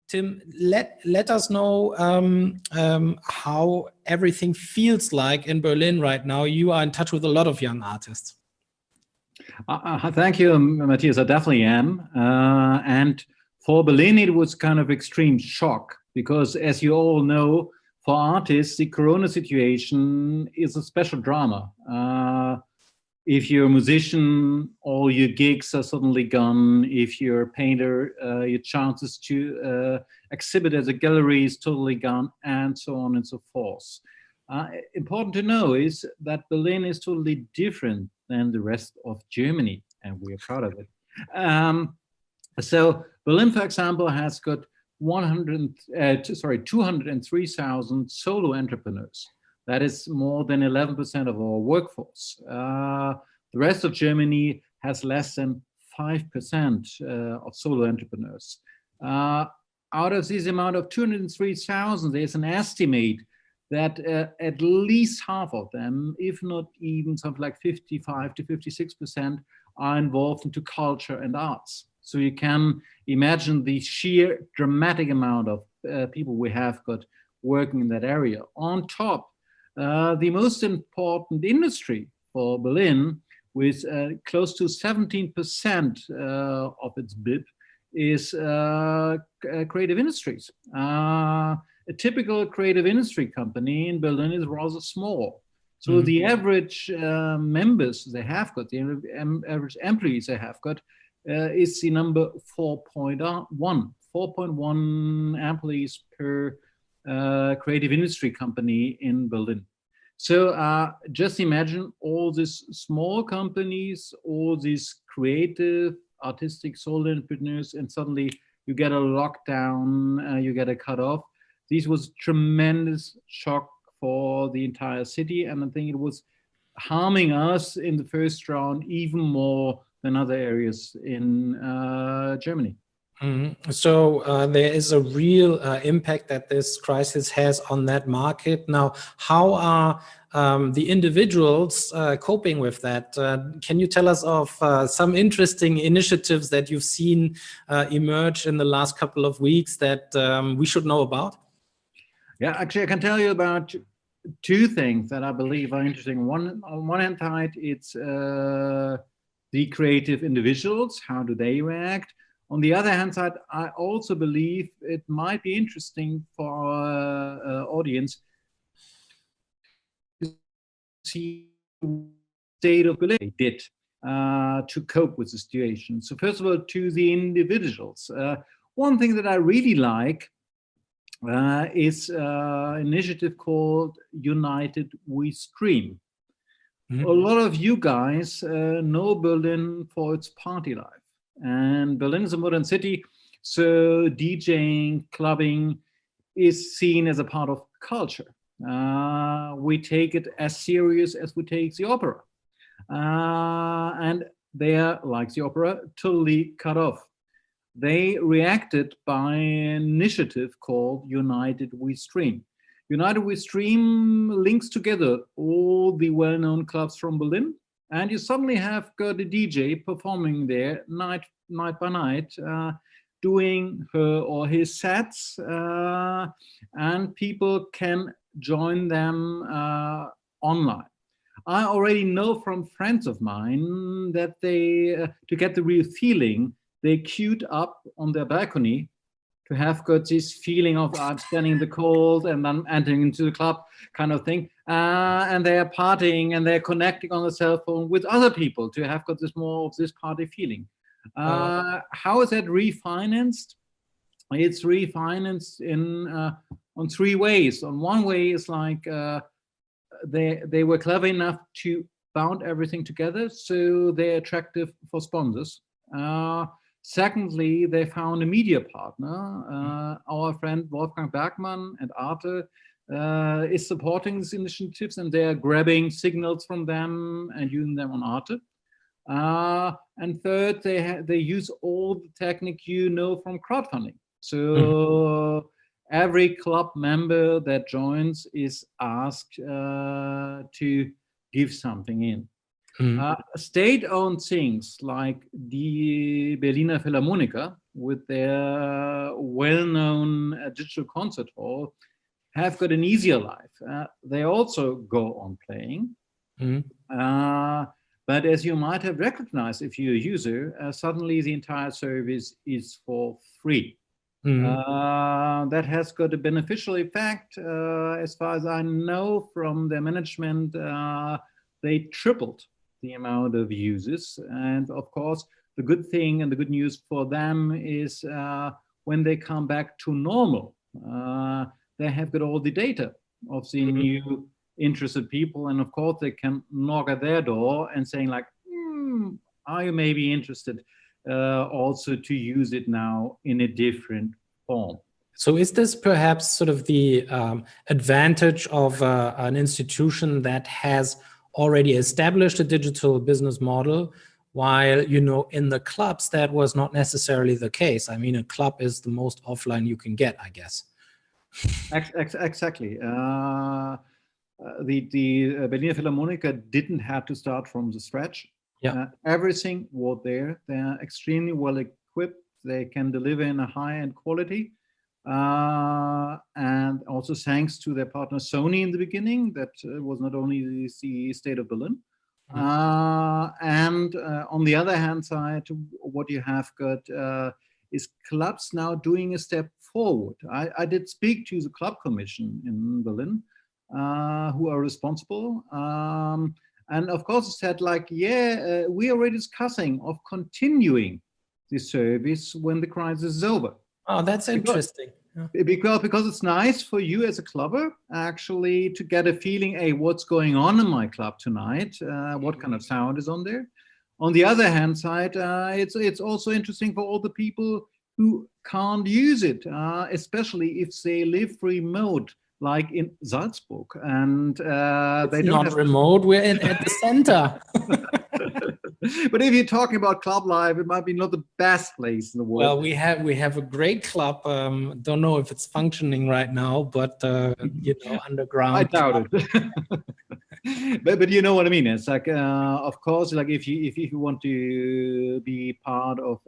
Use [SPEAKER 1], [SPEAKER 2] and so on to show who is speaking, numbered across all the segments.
[SPEAKER 1] Tim, let us know how everything feels like in Berlin right now. You are in touch with a lot of young artists.
[SPEAKER 2] Thank you, Matthias. I definitely am. And for Berlin, it was kind of extreme shock because, as you all know, for artists, the Corona situation is a special drama. If you're a musician, all your gigs are suddenly gone. If you're a painter, your chances to exhibit at a gallery is totally gone, and so on and so forth. Important to know is that Berlin is totally different than the rest of Germany, and we are proud of it. So Berlin, for example, has got 203,000 solo entrepreneurs. That is more than 11% of our workforce. The rest of Germany has less than 5% of solo entrepreneurs. Out of this amount of 203,000, there's an estimate that at least half of them, if not even something like 55 to 56%, are involved into culture and arts. So you can imagine the sheer dramatic amount of people we have got working in that area. On top, the most important industry for Berlin, with close to 17% of its BIP, is creative industries. A typical creative industry company in Berlin is rather small. So the average members they have got, the average employees they have got, is the number 4.1 employees per creative industry company in Berlin. So just imagine all these small companies, all these creative, artistic solo entrepreneurs, and suddenly you get a lockdown, you get a cutoff. This was tremendous shock for the entire city, and I think it was harming us in the first round even more than other areas in Germany.
[SPEAKER 1] So there is a real impact that this crisis has on that market. Now, how are the individuals coping with that? Can you tell us of some interesting initiatives that you've seen emerge in the last couple of weeks that we should know about?
[SPEAKER 2] Yeah, actually, I can tell you about two things that I believe are interesting. One, on one hand side, it's the creative individuals. How do they react? On the other hand side, I also believe it might be interesting for our audience to see the state of Berlin they did to cope with the situation. So first of all, to the individuals. One thing that I really like is an initiative called United We Stream. A lot of you guys know Berlin for its party life. And Berlin is a modern city, so DJing, clubbing is seen as a part of culture. We take it as serious as we take the opera. And they are, like the opera, totally cut off. They reacted by an initiative called United We Stream. United We Stream links together all the well-known clubs from Berlin, and you suddenly have got a DJ performing there night by night, doing her or his sets, and people can join them online. I already know from friends of mine that they, to get the real feeling, they queued up on their balcony to have got this feeling of I'm standing in the cold and I'm entering into the club kind of thing. And they are partying and they're connecting on the cell phone with other people to have got this more of this party feeling. How is that refinanced? It's refinanced in on three ways. On one way is like they were clever enough to bound everything together, so they're attractive for sponsors. Secondly, they found a media partner. Our friend Wolfgang Bergmann and Arte is supporting these initiatives, and they're grabbing signals from them and using them on Arte. And third, they use all the technique you know from crowdfunding. So every club member that joins is asked to give something in. State-owned things like the Berliner Philharmoniker with their well-known digital concert hall have got an easier life. They also go on playing. But as you might have recognized if you're a user, suddenly the entire service is for free. That has got a beneficial effect. As far as I know from their management, they tripled the amount of users. And of course, the good thing and the good news for them is when they come back to normal, they have got all the data of the new interested people. And of course, they can knock at their door and saying like, are you maybe interested also to use it now in a different form?
[SPEAKER 1] So is this perhaps sort of the advantage of an institution that has already established a digital business model, while, you know, in the clubs, that was not necessarily the case? I mean, a club is the most offline you can get, I guess.
[SPEAKER 2] Exactly. The Berliner Philharmoniker didn't have to start from the scratch.
[SPEAKER 1] Yeah.
[SPEAKER 2] Everything was there. They're extremely well equipped. They can deliver in a high-end quality. And also thanks to their partner Sony in the beginning, that was not only the state of Berlin. And on the other hand side, what you have got is clubs now doing a step forward. I did speak to the club commission in Berlin, who are responsible. And of course, it said like, yeah, we are already discussing of continuing the service when the crisis is over.
[SPEAKER 1] Oh, that's interesting.
[SPEAKER 2] Because it's nice for you as a clubber actually to get a feeling, hey, what's going on in my club tonight? What kind of sound is on there? On the other hand side, it's also interesting for all the people who can't use it, especially if they live remote, like in Salzburg, and they don't
[SPEAKER 1] not remote. We're at the center.
[SPEAKER 2] But if you're talking about club life, it might be not the best place in the world.
[SPEAKER 1] Well, we have a great club. Don't know if it's functioning right now, but you know, underground.
[SPEAKER 2] I doubt it. but you know what I mean. It's like, of course, like if you want to be part of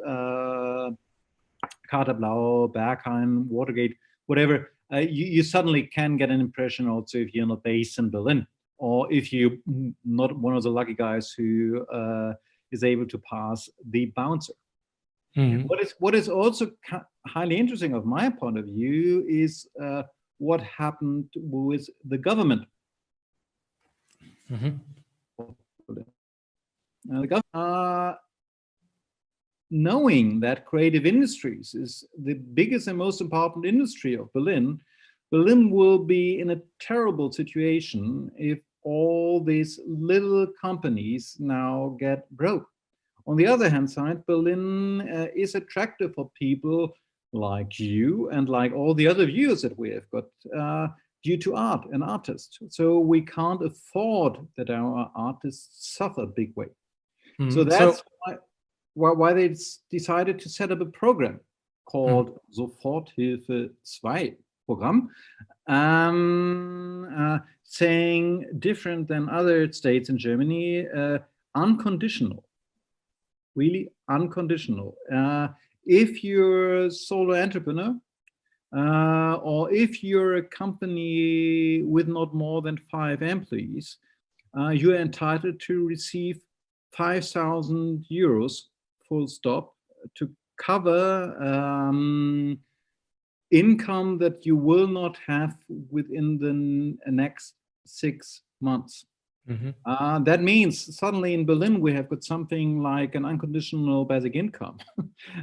[SPEAKER 2] Kater Blau, Berghain, Watergate, whatever, you suddenly can get an impression also if you're not based in Berlin, or if you're not one of the lucky guys who is able to pass the bouncer. What is also highly interesting of my point of view is what happened with the government. The government, knowing that creative industries is the biggest and most important industry of Berlin, Berlin will be in a terrible situation if all these little companies now get broke. On the other hand side, Berlin is attractive for people like you and like all the other viewers that we have got due to art and artists. So we can't afford that our artists suffer big way. So that's why they decided to set up a program called Soforthilfe 2 program, saying different than other states in Germany, unconditional, really unconditional. If you're a solo entrepreneur, or if you're a company with not more than 5 employees, you are entitled to receive 5,000 euros full stop to cover income that you will not have within the next 6 months. That means suddenly in Berlin we have got something like an unconditional basic income.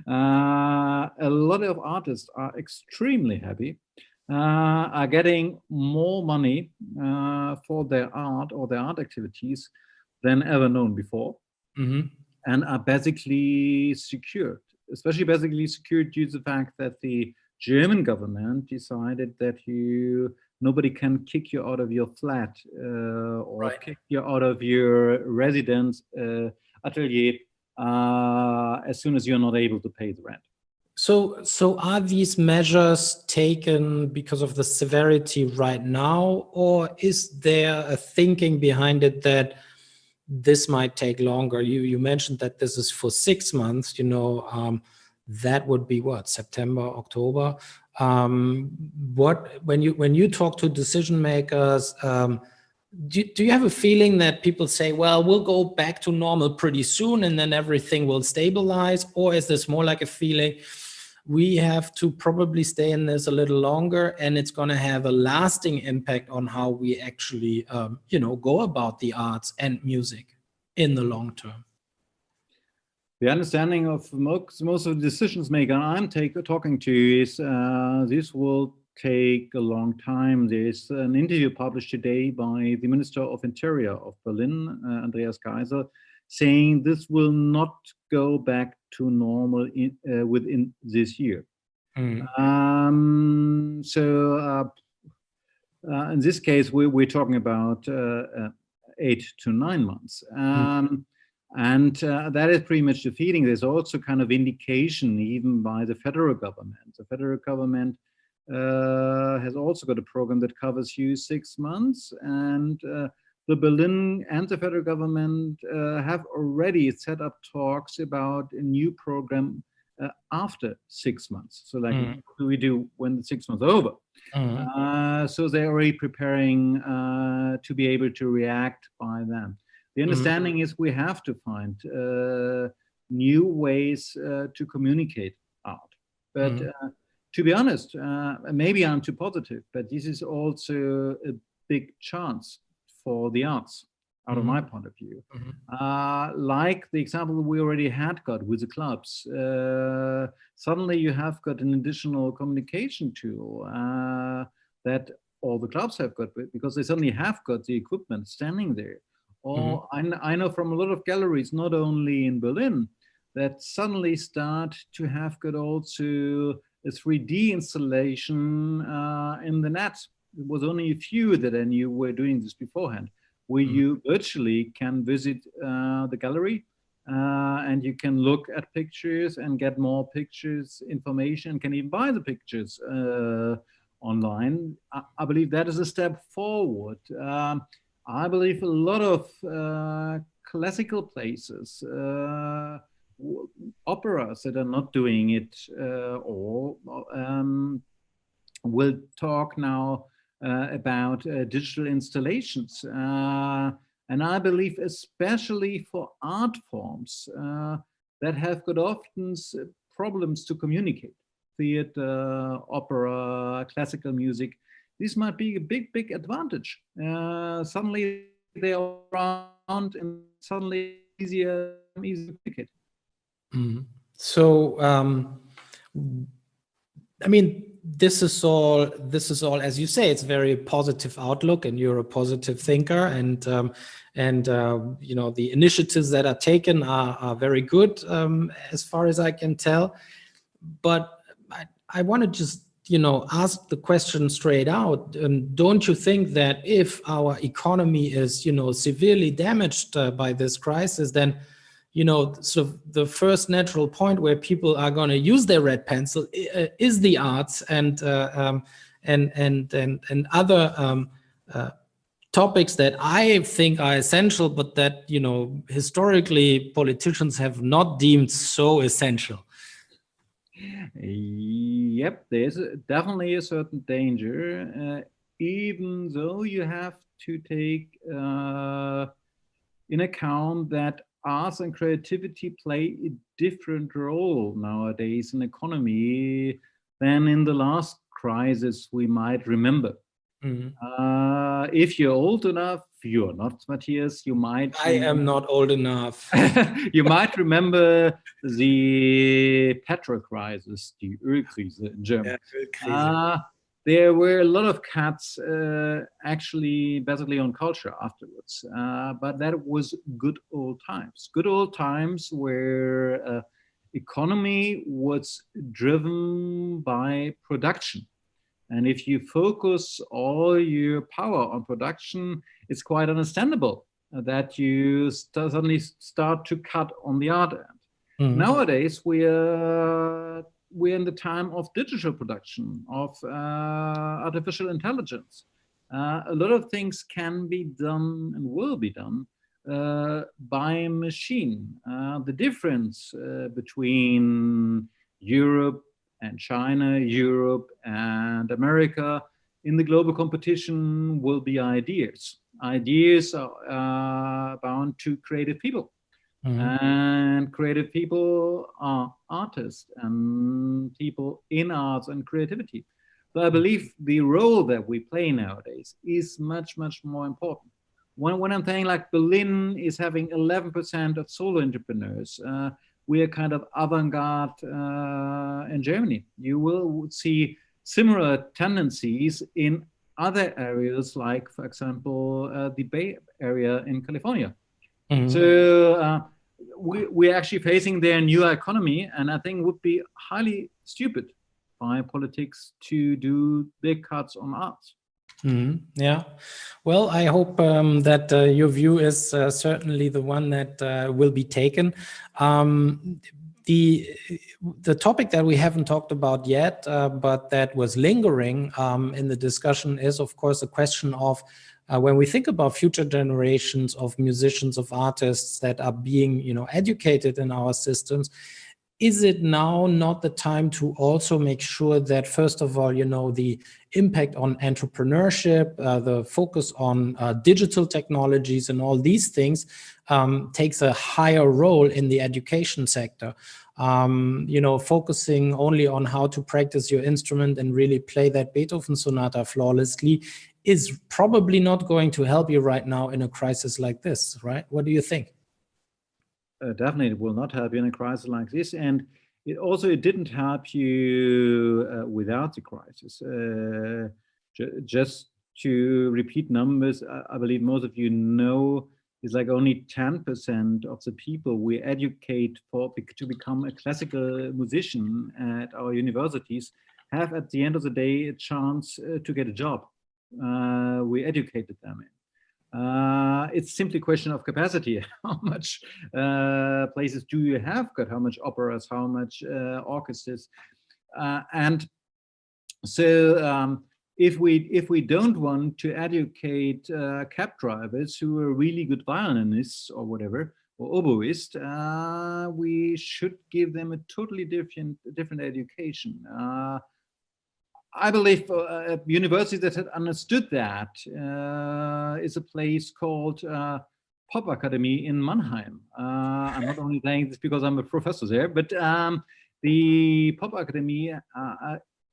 [SPEAKER 2] A lot of artists are extremely happy, are getting more money for their art or their art activities than ever known before, and are basically secured, especially basically secured due to the fact that the German government decided that nobody can kick you out of your flat or kick you out of your residence atelier as soon as you're not able to pay the rent.
[SPEAKER 1] So are these measures taken because of the severity right now, or is there a thinking behind it that this might take longer? You mentioned that this is for 6 months, you know, that would be what, September, October. When you talk to decision makers, do you have a feeling that people say, well, we'll go back to normal pretty soon and then everything will stabilize? Or is this more like a feeling, we have to probably stay in this a little longer and it's going to have a lasting impact on how we actually, go about the arts and music in the long term?
[SPEAKER 2] The understanding of most of the decisions maker I'm talking to is this will take a long time. There's an interview published today by the Minister of Interior of Berlin, Andreas Kaiser, saying this will not go back to normal within this year. In this case, we're talking about 8 to 9 months. And that is pretty much the feeling. There's also kind of indication even by the federal government. The federal government has also got a program that covers you 6 months. And the Berlin and the federal government have already set up talks about a new program after 6 months. So like, what do we do when the 6 months are over? So they're already preparing to be able to react by then. The understanding is we have to find new ways to communicate art. But to be honest, maybe I'm too positive, but this is also a big chance for the arts, out of my point of view. Like the example we already had got with the clubs. Suddenly you have got an additional communication tool that all the clubs have got, because they suddenly have got the equipment standing there. Or I know from a lot of galleries, not only in Berlin, that suddenly start to have got also a 3D installation in the net. It was only a few that I knew were doing this beforehand, where you virtually can visit the gallery and you can look at pictures and get more pictures, information, can even buy the pictures online. I believe that is a step forward. I believe a lot of classical places, operas that are not doing it will talk now about digital installations. And I believe especially for art forms that have got often problems to communicate, theater, opera, classical music, this might be a big advantage. Suddenly they are around and suddenly easier to communicate.
[SPEAKER 1] So, I mean, this is all, as you say, it's a very positive outlook, and you're a positive thinker, and the initiatives that are taken are very good, as far as I can tell. But I want to just ask the question straight out. Don't you think that if our economy is, severely damaged by this crisis, then, so the first natural point where people are going to use their red pencil is the arts and other topics that I think are essential, but that, historically politicians have not deemed so essential.
[SPEAKER 2] Yep, there's definitely a certain danger, even though you have to take in account that arts and creativity play a different role nowadays in economy than in the last crisis we might remember. If you're old enough, you're not, Matthias, you might...
[SPEAKER 1] I am not old enough.
[SPEAKER 2] You might remember the petrol crisis, the Ölkrise in Germany. There were a lot of cuts actually basically on culture afterwards, but that was good old times where economy was driven by production. And if you focus all your power on production, it's quite understandable that you suddenly start to cut on the art end. Nowadays, we're in the time of digital production, of artificial intelligence. A lot of things can be done and will be done by a machine. The difference between Europe and China, Europe and America. In the global competition will be ideas. Ideas are bound to creative people. And creative people are artists and people in arts and creativity. So I believe the role that we play nowadays is much, much more important. When I'm saying like Berlin is having 11% of solo entrepreneurs, we are kind of avant-garde in Germany. You will see similar tendencies in other areas, like, for example, the Bay Area in California. So we're actually facing their new economy, and I think it would be highly stupid by politics to do big cuts on arts.
[SPEAKER 1] Yeah, well, I hope that your view is certainly the one that will be taken. The topic that we haven't talked about yet, but that was lingering in the discussion is, of course, the question of when we think about future generations of musicians, of artists that are being, educated in our systems. Is it now not the time to also make sure that, first of all, the impact on entrepreneurship, the focus on digital technologies and all these things takes a higher role in the education sector? Focusing only on how to practice your instrument and really play that Beethoven sonata flawlessly is probably not going to help you right now in a crisis like this, right? What do you think?
[SPEAKER 2] Definitely, it will not help you in a crisis like this, and it didn't help you without the crisis. Just to repeat numbers, I believe most of you know, it's like only 10% of the people we educate to become a classical musician at our universities have, at the end of the day, a chance to get a job. We educated them in. It's simply a question of capacity. How much places do you have got? How much operas? How much orchestras? And so, if we don't want to educate cab drivers who are really good violinists or whatever, or oboists, we should give them a totally different education. I believe a university that had understood that is a place called Pop Academy in Mannheim. I'm not only saying this because I'm a professor there, but the Pop Academy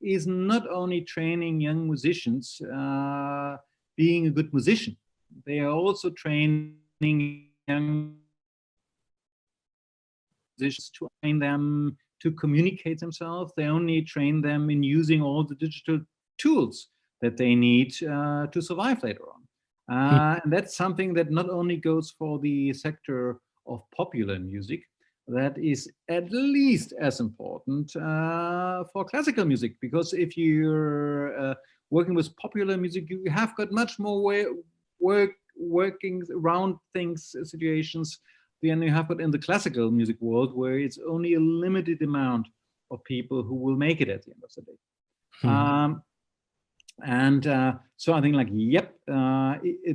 [SPEAKER 2] is not only training young musicians being a good musician, they are also training young musicians to train them to communicate themselves. They only train them in using all the digital tools that they need to survive later on. And that's something that not only goes for the sector of popular music, that is at least as important for classical music, because if you're working with popular music, you have got much more working around things, situations, than you have got in the classical music world, where it's only a limited amount of people who will make it at the end of the day. So I think, like,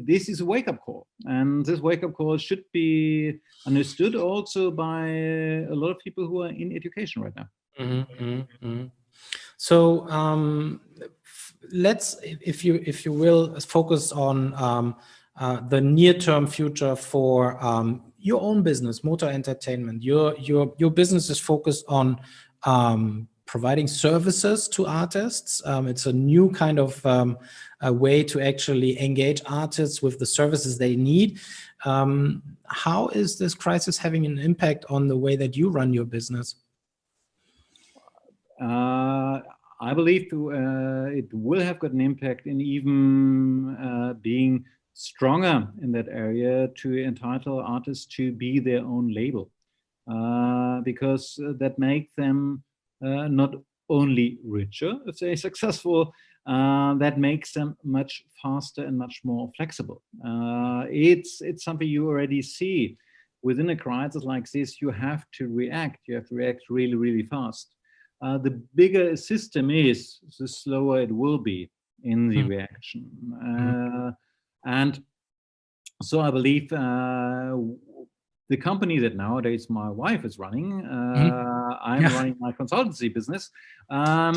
[SPEAKER 2] this is a wake-up call, and this wake-up call should be understood also by a lot of people who are in education right now.
[SPEAKER 1] So let's, if you will, focus on the near-term future for your own business, Motor Entertainment. Your business is focused on providing services to artists. It's a new kind of a way to actually engage artists with the services they need. How is this crisis having an impact on the way that you run your business?
[SPEAKER 2] I believe it will have got an impact in even being stronger in that area to entitle artists to be their own label, because that makes them not only richer if they're successful, that makes them much faster and much more flexible. It's something you already see within a crisis like this. You have to react. You have to react really, really fast. The bigger a system is, the slower it will be in the reaction. And so I believe the company that nowadays my wife is running I'm running my consultancy business. But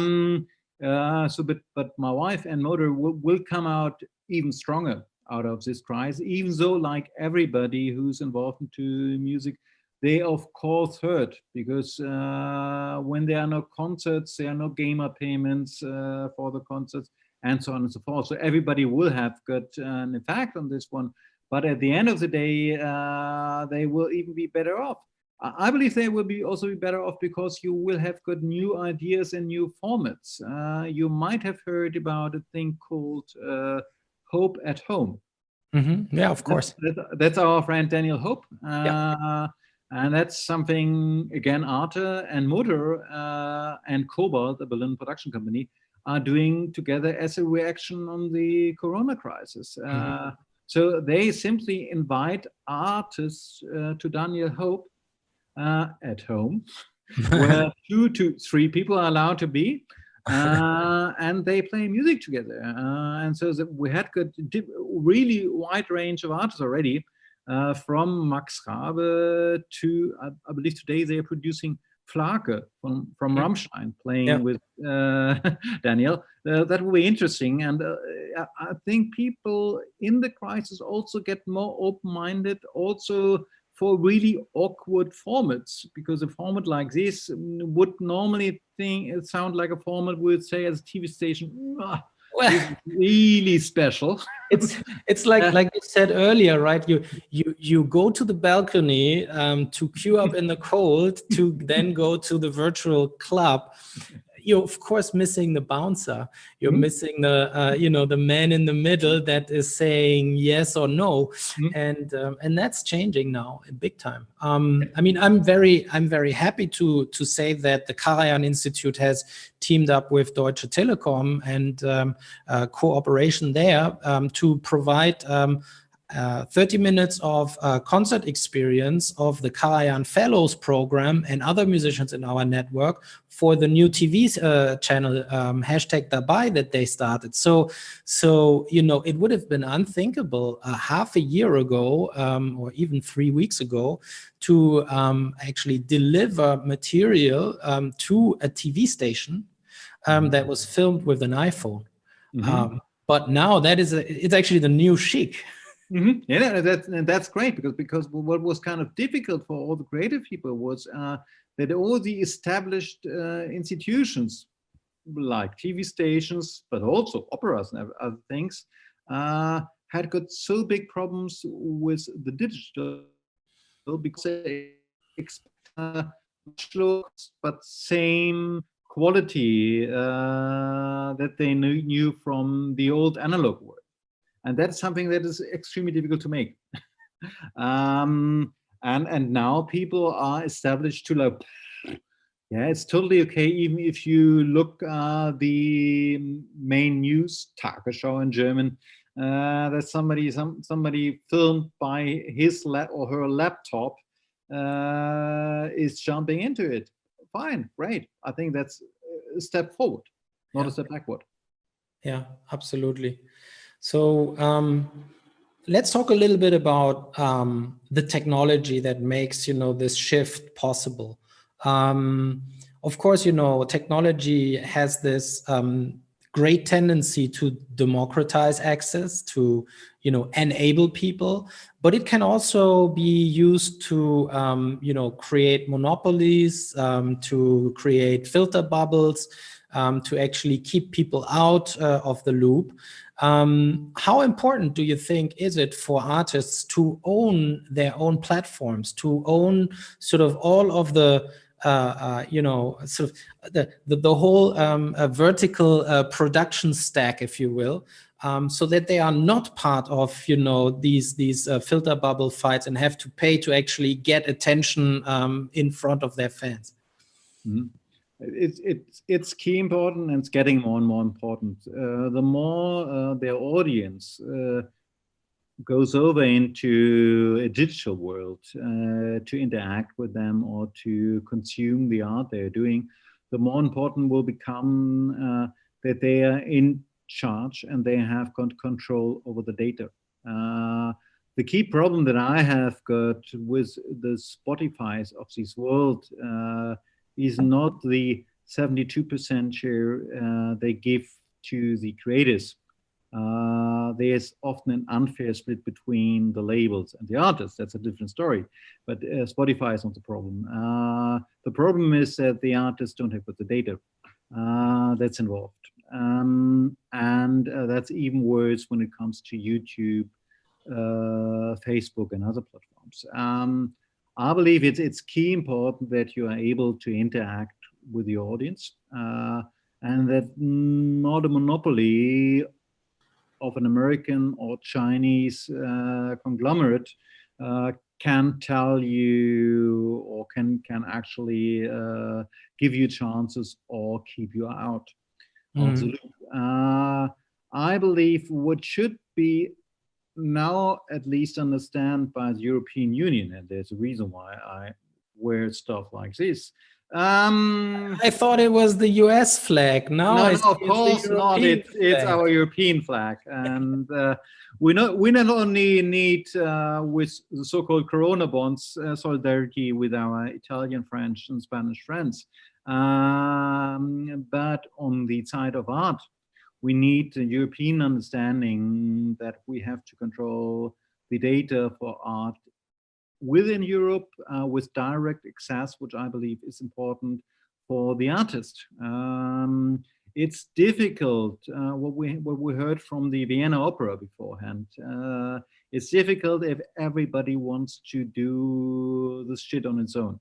[SPEAKER 2] my wife and Motor will come out even stronger out of this crisis, even though, like everybody who's involved into music, they of course hurt, because when there are no concerts, there are no gamer payments for the concerts, and so on and so forth. So everybody will have got an effect on this one. But at the end of the day, they will even be better off. I believe they will also be better off because you will have got new ideas and new formats. You might have heard about a thing called Hope at Home.
[SPEAKER 1] Mm-hmm. Yeah, of course.
[SPEAKER 2] That's our friend Daniel Hope.
[SPEAKER 1] Yeah.
[SPEAKER 2] And that's something, again, Arte and Motor and Cobalt, the Berlin production company, are doing together as a reaction on the Corona crisis. So they simply invite artists to Daniel Hope at home, where 2 to 3 people are allowed to be, and they play music together. And so we had got really wide range of artists already, from Max Rabe to, I believe today they are producing Flake from Rammstein, playing with Daniel. That will be interesting. And I think people in the crisis also get more open-minded, also for really awkward formats, because a format like this would normally sound like a format we would say as a TV station, this is really special.
[SPEAKER 1] It's like you said earlier, right? You go to the balcony to queue up in the cold to then go to the virtual club. You're of course missing the bouncer. You're missing the the man in the middle that is saying yes or no, and that's changing now big time. I mean, I'm very happy to say that the Karajan Institute has teamed up with Deutsche Telekom and cooperation there to provide 30 minutes of concert experience of the Karajan Fellows program and other musicians in our network for the new TV channel #Dabei that they started. So it would have been unthinkable half a year ago or even 3 weeks ago to actually deliver material to a TV station that was filmed with an iPhone. But now it's actually the new chic.
[SPEAKER 2] Yeah, that's great, because what was kind of difficult for all the creative people was that all the established institutions like TV stations, but also operas and other things, had got so big problems with the digital, because they expect much looks but same quality that they knew from the old analog world. And that's something that is extremely difficult to make. And now people are established to like, yeah, it's totally okay, even if you look the main news, Tagesschau in German, that somebody filmed by his or her laptop is jumping into it. Fine, great. I think that's a step forward, not a step backward.
[SPEAKER 1] Yeah, absolutely. So let's talk a little bit about the technology that makes this shift possible. Of course, technology has this great tendency to democratize access, to enable people, but it can also be used to create monopolies, to create filter bubbles, to actually keep people out of the loop. How important do you think is it for artists to own their own platforms, to own sort of all of the sort of the whole vertical production stack, if you will, so that they are not part of these filter bubble fights and have to pay to actually get attention in front of their fans?
[SPEAKER 2] It's key important, and it's getting more and more important. The more their audience goes over into a digital world to interact with them or to consume the art they're doing, the more important will become that they are in charge and they have control over the data. The key problem that I have got with the Spotifys of this world is not the 72% share they give to the creators. There's often an unfair split between the labels and the artists. That's a different story. But Spotify is not the problem. The problem is that the artists don't have the data that's involved. And that's even worse when it comes to YouTube, Facebook, and other platforms. I believe it's key important that you are able to interact with the audience, and that not a monopoly of an American or Chinese conglomerate can tell you or can actually give you chances or keep you out of the loop. I believe what should be now at least understand by the European Union, and there's a reason why I wear stuff like this.
[SPEAKER 1] I thought it was the US flag. No,
[SPEAKER 2] of course not. It's our European flag, and we not only need with the so-called Corona bonds solidarity with our Italian, French, and Spanish friends, but on the side of art, we need a European understanding that we have to control the data for art within Europe with direct access, which I believe is important for the artist. It's difficult, what we heard from the Vienna Opera beforehand. It's difficult if everybody wants to do this shit on its own.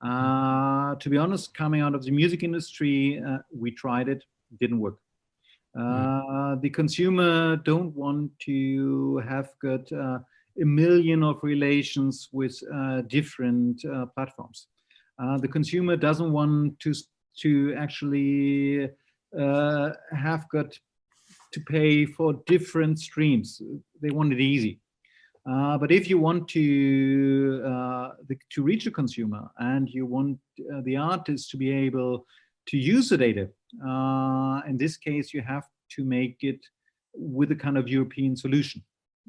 [SPEAKER 2] To be honest, coming out of the music industry, we tried it, didn't work. The consumer don't want to have got a million of relations with different platforms. The consumer doesn't want to actually have got to pay for different streams. They want it easy. But if you want to reach a consumer and you want the artist to be able to use the data, in this case, you have to make it with a kind of European solution.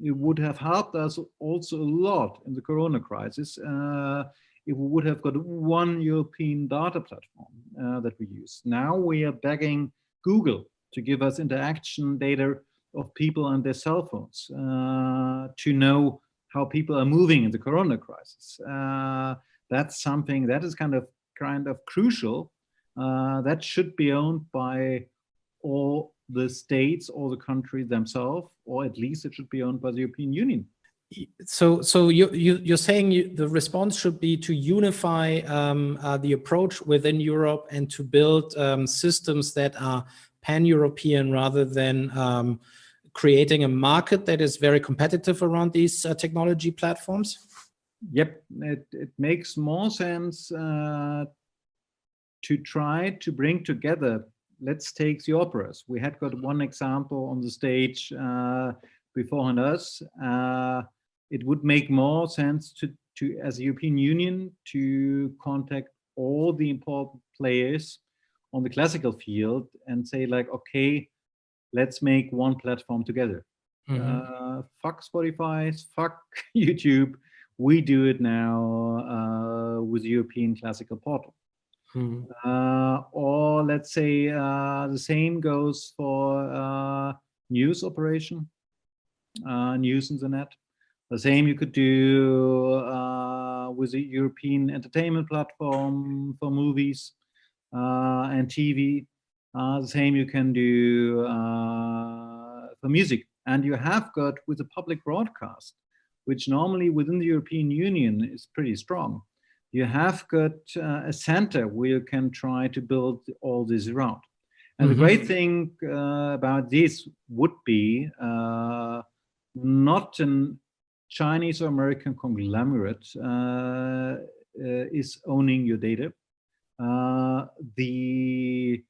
[SPEAKER 2] It would have helped us also a lot in the Corona crisis if we would have got one European data platform that we use. Now we are begging Google to give us interaction data of people on their cell phones to know how people are moving in the Corona crisis. That's something that is kind of crucial. That should be owned by all the states or the countries themselves, or at least it should be owned by the European Union.
[SPEAKER 1] So you're saying the response should be to unify the approach within Europe and to build systems that are pan-European rather than creating a market that is very competitive around these technology platforms?
[SPEAKER 2] Yep, it makes more sense to try to bring together. Let's take the operas. We had got one example on the stage beforehand us. It would make more sense to as a European Union to contact all the important players on the classical field and say like, okay, let's make one platform together. Fuck Spotify, fuck YouTube. We do it now with the European classical portal. Or let's say the same goes for news operation, news internet. The same you could do with the European entertainment platform for movies and TV. The same you can do for music. And you have got with the public broadcast, which normally within the European Union is pretty strong. You have got a center where you can try to build all this around. And the great thing about this would be not a Chinese or American conglomerate is owning your data. The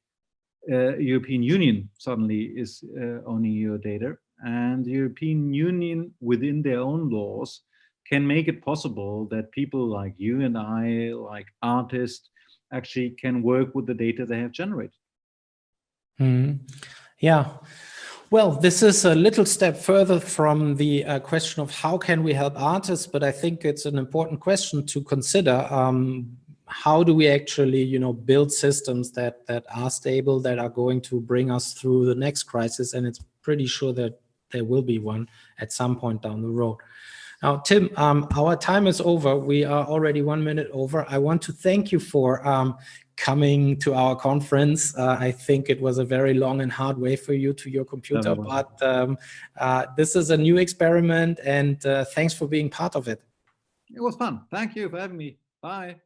[SPEAKER 2] European Union suddenly is owning your data. And the European Union within their own laws can make it possible that people like you and I, like artists, actually can work with the data they have generated.
[SPEAKER 1] Yeah. Well, this is a little step further from the question of how can we help artists, but I think it's an important question to consider. how do we actually, you know, build systems that are stable, that are going to bring us through the next crisis? And it's pretty sure that there will be one at some point down the road. Now, Tim, our time is over. We are already 1 minute over. I want to thank you for coming to our conference. I think it was a very long and hard way for you to your computer, but this is a new experiment, and thanks for being part of it.
[SPEAKER 2] It was fun. Thank you for having me. Bye.